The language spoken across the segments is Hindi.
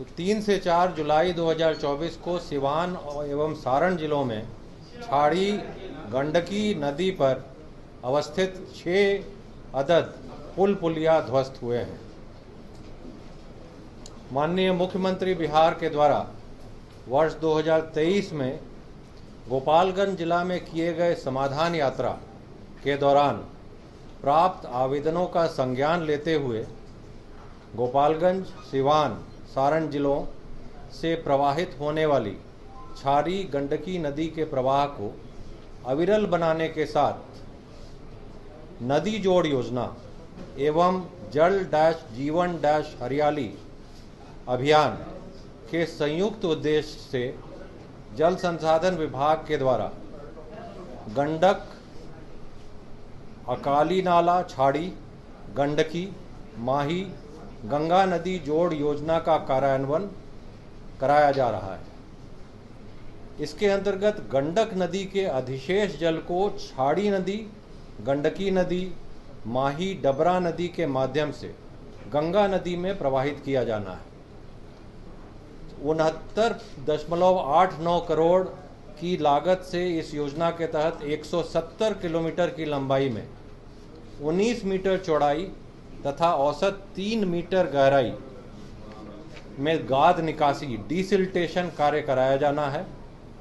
तो 3 से 4 जुलाई 2024 को सिवान एवं सारण जिलों में छाड़ी गंडकी नदी पर अवस्थित 6 अदद पुल पुलिया ध्वस्त हुए हैं। माननीय मुख्यमंत्री बिहार के द्वारा वर्ष 2023 में गोपालगंज जिला में किए गए समाधान यात्रा के दौरान प्राप्त आवेदनों का संज्ञान लेते हुए गोपालगंज, सिवान, सारण जिलों से प्रवाहित होने वाली छाड़ी गंडकी नदी के प्रवाह को अविरल बनाने के साथ नदी जोड़ योजना एवं जल जीवन हरियाली अभियान के संयुक्त उद्देश्य से जल संसाधन विभाग के द्वारा गंडक, अकाली नाला, छाड़ी, गंडकी, माही, गंगा नदी जोड़ योजना का कार्यान्वयन कराया जा रहा है। इसके अंतर्गत गंडक नदी के अधिशेष जल को छाड़ी नदी, गंडकी नदी, माही, डबरा नदी के माध्यम से गंगा नदी में प्रवाहित किया जाना है। 69.89 करोड़ की लागत से इस योजना के तहत 170 किलोमीटर की लंबाई में 19 मीटर चौड़ाई तथा औसत 3 मीटर गहराई में गाद निकासी डिसिल्टेशन कार्य कराया जाना है।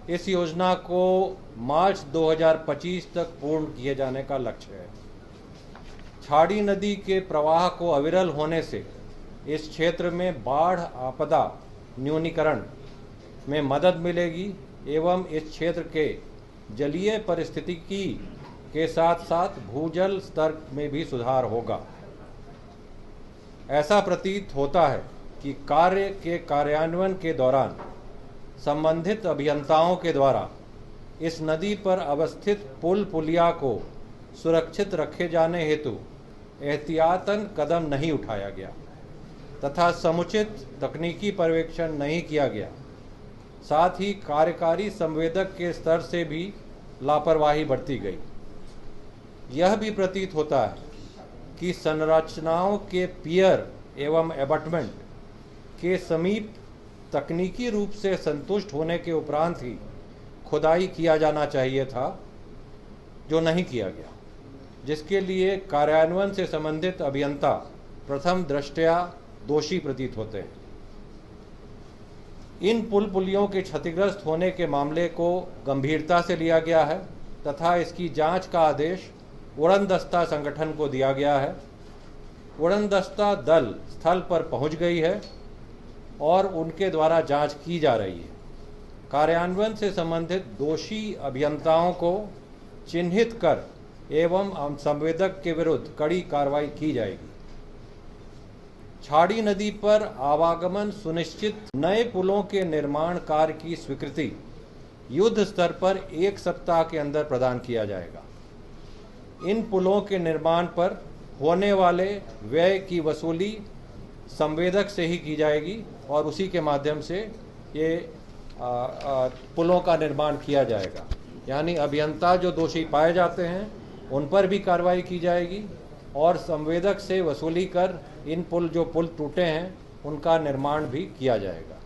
इस योजना को मार्च 2025 तक पूर्ण किए जाने का लक्ष्य है। छाड़ी नदी के प्रवाह को अविरल होने से इस क्षेत्र में बाढ़ आपदा न्यूनीकरण में मदद मिलेगी एवं इस क्षेत्र के जलीय परिस्थितिकी के साथ साथ भूजल स्तर में भी सुधार होगा। ऐसा प्रतीत होता है कि कार्य के कार्यान्वयन के दौरान संबंधित अभियंताओं के द्वारा इस नदी पर अवस्थित पुल पुलिया को सुरक्षित रखे जाने हेतु एहतियातन कदम नहीं उठाया गया तथा समुचित तकनीकी पर्यवेक्षण नहीं किया गया। साथ ही कार्यकारी संवेदक के स्तर से भी लापरवाही बरती गई। यह भी प्रतीत होता है कि संरचनाओं के पियर एवं एबटमेंट के समीप तकनीकी रूप से संतुष्ट होने के उपरांत ही खुदाई किया जाना चाहिए था, जो नहीं किया गया, जिसके लिए कार्यान्वयन से संबंधित अभियंता प्रथम दृष्टया दोषी प्रतीत होते हैं। इन पुल पुलियों के क्षतिग्रस्त होने के मामले को गंभीरता से लिया गया है तथा इसकी जांच का आदेश उड़न दस्ता संगठन को दिया गया है। उड़न दस्ता दल स्थल पर पहुंच गई है और उनके द्वारा जांच की जा रही है। कार्यान्वयन से संबंधित दोषी अभियंताओं को चिन्हित कर एवं संवेदक के विरुद्ध कड़ी कार्रवाई की जाएगी। छाड़ी नदी पर आवागमन सुनिश्चित नए पुलों के निर्माण कार्य की स्वीकृति युद्ध स्तर पर 1 सप्ताह के अंदर प्रदान किया जाएगा। इन पुलों के निर्माण पर होने वाले व्यय की वसूली संवेदक से ही की जाएगी और उसी के माध्यम से ये पुलों का निर्माण किया जाएगा। यानी अभियंता जो दोषी पाए जाते हैं उन पर भी कार्रवाई की जाएगी और संवेदक से वसूली कर इन पुल टूटे हैं उनका निर्माण भी किया जाएगा।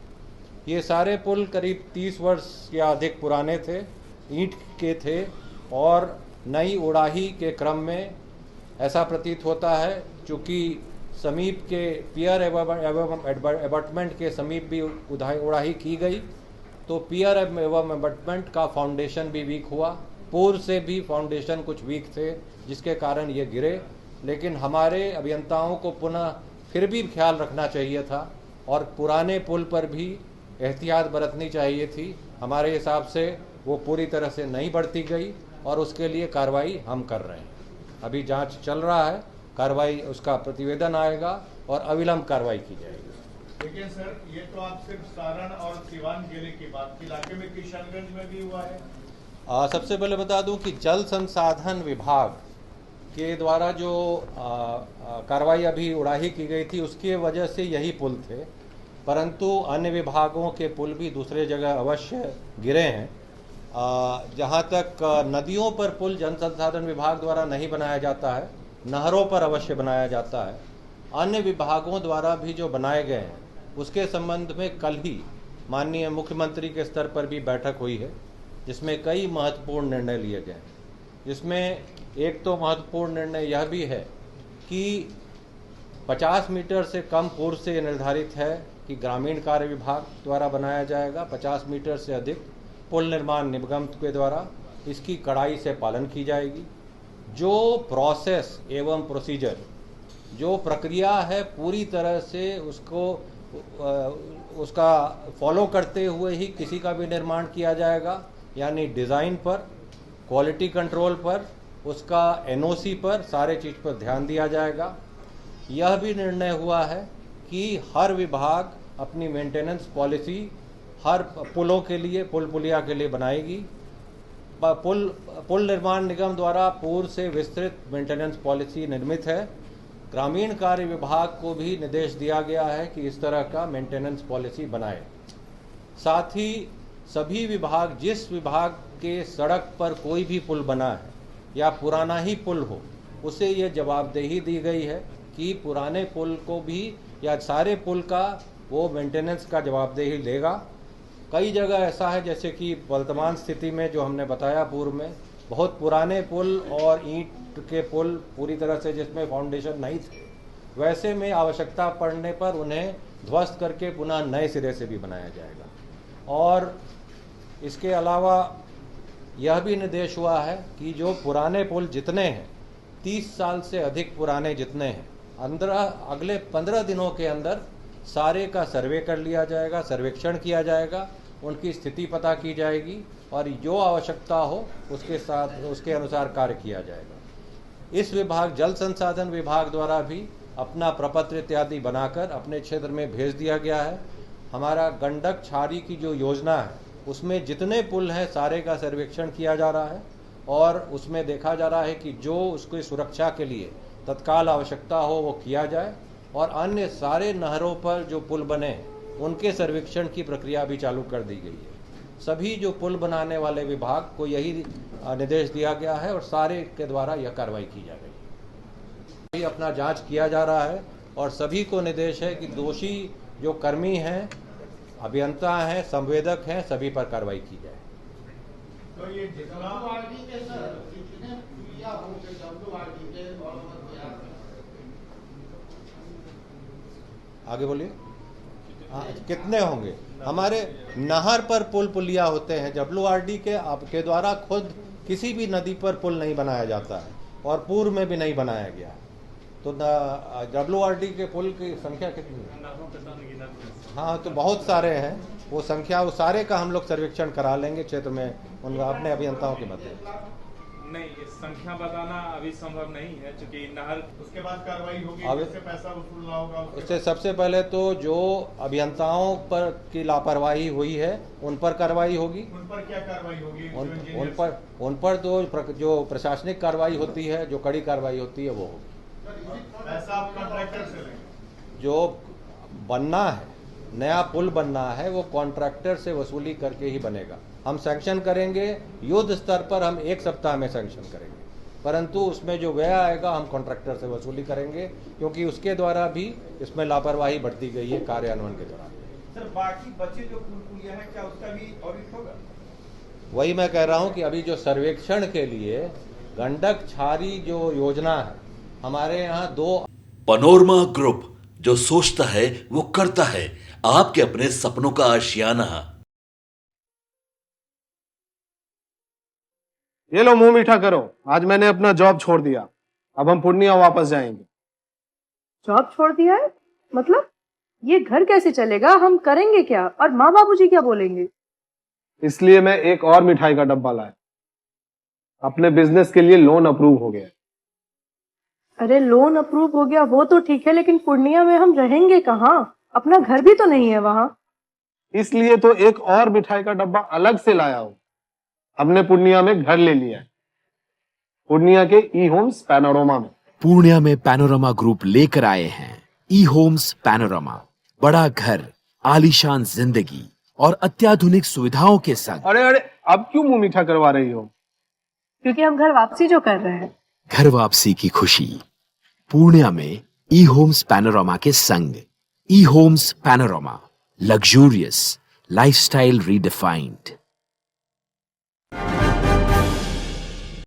ये सारे पुल करीब 30 वर्ष या अधिक पुराने थे, ईंट के थे और नई उड़ाही के क्रम में ऐसा प्रतीत होता है चूँकि समीप के पियर एवं एबटमेंट के समीप भी उड़ाही की गई तो पियर एवं एबटमेंट का फाउंडेशन भी वीक हुआ। पूर्व से भी फाउंडेशन कुछ वीक थे जिसके कारण ये गिरे, लेकिन हमारे अभियंताओं को पुनः फिर भी ख्याल रखना चाहिए था और पुराने पुल पर भी एहतियात बरतनी चाहिए थी। हमारे हिसाब से वो पूरी तरह से नहीं बरती गई और उसके लिए कार्रवाई हम कर रहे हैं। अभी जांच चल रहा है, कार्रवाई उसका प्रतिवेदन आएगा और अविलंब कार्रवाई की जाएगी। लेकिन सर ये तो आप सिर्फ सारण और सिवान जिले की बात की, इलाके में किशनगंज में भी हुआ है। सबसे पहले बता दूं कि जल संसाधन विभाग के द्वारा जो कार्रवाई अभी उड़ाही की गई थी उसकी वजह से यही पुल थे, परंतु अन्य विभागों के पुल भी दूसरे जगह अवश्य गिरे हैं। जहाँ तक नदियों पर पुल जल संसाधन विभाग द्वारा नहीं बनाया जाता है, नहरों पर अवश्य बनाया जाता है। अन्य विभागों द्वारा भी जो बनाए गए हैं उसके संबंध में कल ही माननीय मुख्यमंत्री के स्तर पर भी बैठक हुई है, जिसमें कई महत्वपूर्ण निर्णय लिए गए हैं। जिसमें एक तो महत्वपूर्ण निर्णय यह भी है कि 50 मीटर से कम पूर्व से निर्धारित है कि ग्रामीण कार्य विभाग द्वारा बनाया जाएगा। 50 मीटर से अधिक पुल निर्माण निगम के द्वारा इसकी कड़ाई से पालन की जाएगी। जो प्रोसेस एवं प्रोसीजर, जो प्रक्रिया है, पूरी तरह से उसका फॉलो करते हुए ही किसी का भी निर्माण किया जाएगा। यानी डिज़ाइन पर, क्वालिटी कंट्रोल पर, उसका एनओसी पर, सारे चीज़ पर ध्यान दिया जाएगा। यह भी निर्णय हुआ है कि हर विभाग अपनी मेंटेनेंस पॉलिसी हर पुलों के लिए, पुल पुलिया के लिए बनाएगी। पुल निर्माण निगम द्वारा पूर्व से विस्तृत मेंटेनेंस पॉलिसी निर्मित है। ग्रामीण कार्य विभाग को भी निर्देश दिया गया है कि इस तरह का मेंटेनेंस पॉलिसी बनाए। साथ ही सभी विभाग, जिस विभाग के सड़क पर कोई भी पुल बना है या पुराना ही पुल हो, उसे ये जवाबदेही दी गई है कि पुराने पुल को भी या सारे पुल का वो मेंटेनेंस का जवाबदेही लेगा। कई जगह ऐसा है, जैसे कि वर्तमान स्थिति में जो हमने बताया पूर्व में, बहुत पुराने पुल और ईंट के पुल पूरी तरह से जिसमें फाउंडेशन नहीं थे, वैसे में आवश्यकता पड़ने पर उन्हें ध्वस्त करके पुनः नए सिरे से भी बनाया जाएगा। और इसके अलावा यह भी निर्देश हुआ है कि जो पुराने पुल जितने हैं, 30 साल से अधिक पुराने जितने हैं, अगले 15 दिनों के अंदर सारे का सर्वे कर लिया जाएगा, सर्वेक्षण किया जाएगा, उनकी स्थिति पता की जाएगी और जो आवश्यकता हो उसके अनुसार कार्य किया जाएगा। इस विभाग, जल संसाधन विभाग द्वारा भी अपना प्रपत्र इत्यादि बनाकर अपने क्षेत्र में भेज दिया गया है। हमारा गंडक छारी की जो योजना है, उसमें जितने पुल हैं सारे का सर्वेक्षण किया जा रहा है और उसमें देखा जा रहा है कि जो उसकी सुरक्षा के लिए तत्काल आवश्यकता हो वो किया जाए। और अन्य सारे नहरों पर जो पुल बने उनके सर्वेक्षण की प्रक्रिया भी चालू कर दी गई है। सभी जो पुल बनाने वाले विभाग को यही निर्देश दिया गया है और सारे के द्वारा यह कार्रवाई की जा रही है। अपना जांच किया जा रहा है और सभी को निर्देश है कि दोषी जो कर्मी हैं, अभियंता हैं, संवेदक हैं, सभी पर कार्रवाई की जाए। तो ये जितना आगे बोलिए। कितने होंगे? हमारे नहर पर पुल पुलिया होते हैं। WRD के आपके द्वारा खुद किसी भी नदी पर पुल नहीं बनाया जाता है और पूर्व में भी नहीं बनाया गया है। तो WRD के पुल की संख्या कितनी है? हाँ, तो बहुत सारे हैं। वो संख्या, वो सारे का हम लोग सर्वेक्षण करा लेंगे क्षेत्र में, उनका अपने अभियंताओं के मध्य। नहीं, इस संख्या बताना अभी संभव नहीं है, क्योंकि नहर उसके बाद कार्रवाई होगी, उससे पैसा वसूलना होगा। उससे सबसे पहले तो जो अभियंताओं पर की लापरवाही हुई है उन पर कार्रवाई होगी। उन पर क्या कार्रवाई होगी? उन पर तो जो प्रशासनिक कार्रवाई होती है, जो कड़ी कार्रवाई होती है वो होगी। पैसा आप कॉन्ट्रैक्टर से लेंगे? जो बनना है, नया पुल बनना है, वो कॉन्ट्रैक्टर से वसूली करके ही बनेगा। हम सैंक्शन करेंगे, युद्ध स्तर पर हम 1 सप्ताह में सैंक्शन करेंगे, परंतु उसमें जो व्यय आएगा हम कॉन्ट्रैक्टर से वसूली करेंगे, क्योंकि उसके द्वारा भी इसमें लापरवाही बढ़ती गई है कार्यान्वयन के दौरान। सर, बाकी बचे जो पुल पुलिया है, क्या उसका भी ऑडिट होगा? वही मैं कह रहा हूँ कि अभी जो सर्वेक्षण के लिए गंडक छारी जो योजना है, हमारे यहाँ 2 पनोरमा ग्रुप, जो सोचता है वो करता है। आपके अपने सपनों का आशियाना। ये लो, मुंह मीठा करो। आज मैंने अपना जॉब छोड़ दिया, अब हम पूर्णिया वापस जाएंगे। जॉब छोड़ दिया है? मतलब ये घर कैसे चलेगा? हम करेंगे क्या? और माँ बाबूजी क्या बोलेंगे? इसलिए मैं एक और मिठाई का डब्बा लाया। अपने बिजनेस के लिए लोन अप्रूव हो गया। अरे लोन अप्रूव हो गया वो तो ठीक है, लेकिन पूर्णिया में हम रहेंगे कहाँ? अपना घर भी तो नहीं है वहाँ। इसलिए तो एक और मिठाई का डब्बा अलग से लाया हूँ। हमने पूर्णिया में घर ले लिया है, पूर्णिया के ई होम्स पैनोरमा में। पूर्णिया में पैनोरमा ग्रुप लेकर आए हैं ई होम्स पैनोरमा। बड़ा घर, आलीशान जिंदगी और अत्याधुनिक सुविधाओं के संग। अरे अब क्यों मुंह मीठा करवा रही हो? क्योंकि हम घर वापसी जो कर रहे हैं। घर वापसी की खुशी पूर्णिया में ई होम्स पैनोरमा के संग। E-Homes Panorama. Luxurious. Lifestyle redefined.